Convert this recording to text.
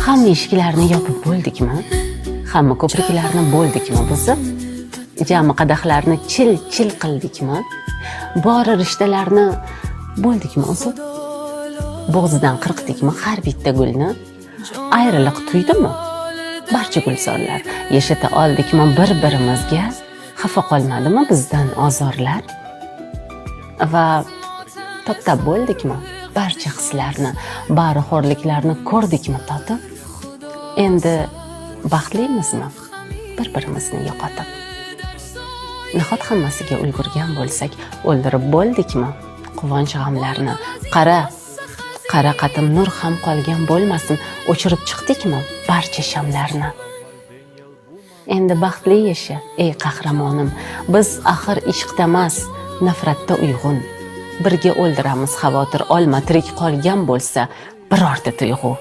Hamma eshiklarni yopib bo'ldikmi? Hamma ko'priklarni bo'ldikmi buzib? Jami qadahlarni chil qildikmi? Bori rishtalarni bo'ldikmi uzib? Bo'g'zidan qirqdikmi har bitta gulni? Ayriliq tuydimi? Barcha gulzorlar yashata oldikmi bir-birimizga? Xafa qolmadimi bizdan ozorlar? Va toptab bo'ldikmi? Barcha hislarni, bari xo'rliklarni ko'rdikmi totib? Endi baxtlimizmi bir-birimizni yo'qotib? Nahot hammasiga ulgurgan bo'lsak, o'ldirib bo'ldikmi quvonch g'amlarni? Qara qatim nur ham qolgan bo'lmasin, o'chirib chiqdikmi barcha shamlarni? Endi baxtli yasha, ey qahramonim, biz axir ishqda emas, nafratda uyg'un. Birga o'ldiramiz xavotir olma, tirik qolgan bo'lsa birorta tuyg'u.